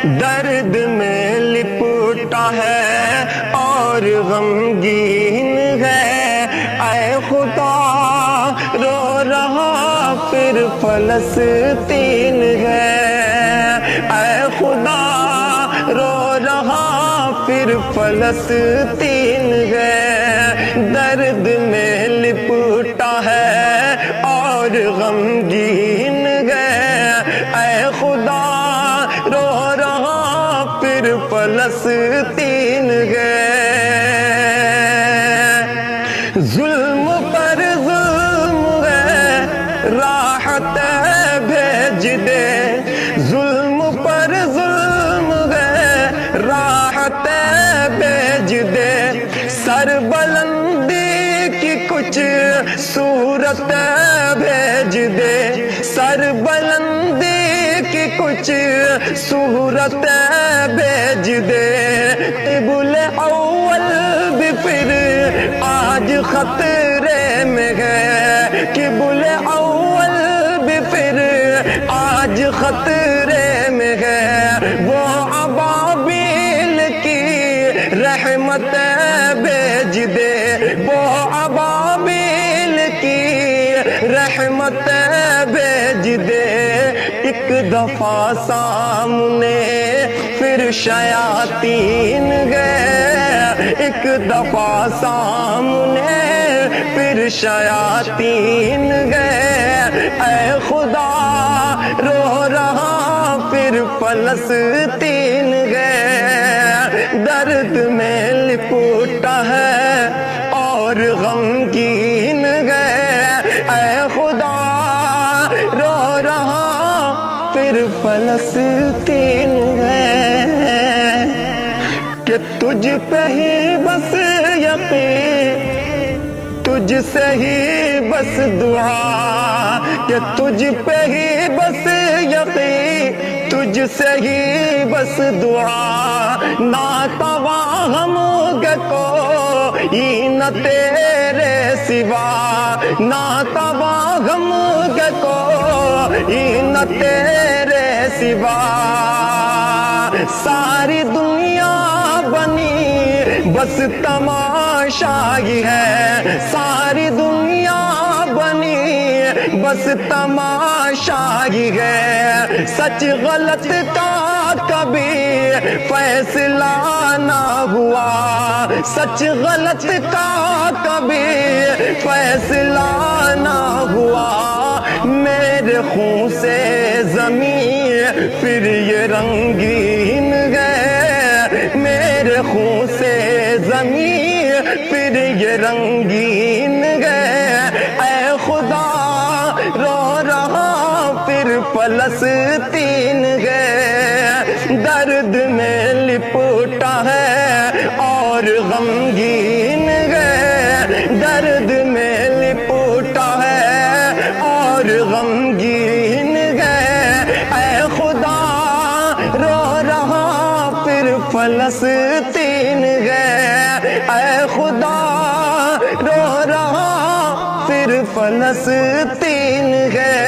درد میں لپٹا ہے اور غمگین ہے، اے خدا رو رہا پھر فلسطین ہے، اے خدا رو رہا پھر فلسطین ہے، درد میں لپٹا ہے اور غمگین ہے، اے خدا رو رہا پھر فلسطین ہے، ظلم پر ظلم ہے راحت بھیج دے، ظلم پر ظلم ہے راحت بھیج دے، سر بلندی کی کچھ صورت بھیج دے، سر بلندی کی کچھ صورت بھیج دے، قبل اول بھی پھر آج خطرے میں ہے، قبل اول بھی پھر آج خطرے میں ہے، وہ ابابیل کی رحمت بھیج دے، وہ ابابیل کی رحمت بھیج دے، ایک دفعہ سامنے پھر شیاطین گئے، ایک دفعہ سامنے پھر شیاطین گئے، اے خدا رو رہا پھر فلسطین گئے، درد میں لپٹا ہے اور غمگین گئے، اے خدا رو رہا پھر فلسطین گئے، کہ تجھ پہ ہی بس یقین، تجھ سے ہی بس دعا، کہ تجھ پہ ہی بس یقین، تجھ سے ہی بس دعا، نہ توہم کوئی نہ تیرے سوا، نہ توہم کوئی نہ تیرے سوا، ساری دنیا بنی بس تماشا ہی ہے، ساری دنیا بنی بس تماشا ہی ہے، سچ غلط کا کبھی فیصلہ نہ ہوا، سچ غلط کا کبھی فیصلہ نہ ہوا، میرے خون سے زمین پھر یہ رنگین گئے، میرے خون سے زمین پھر یہ رنگین گئے، اے خدا رو رہا پھر فلسطین گئے، درد میں لپٹا ہے اور غمگین گئے، درد میں لپٹا ہے اور غمگین گئے، اے خدا رو رہا پھر فلسطین گئے، اے خدا رو رہا پھر فلسطین گئے۔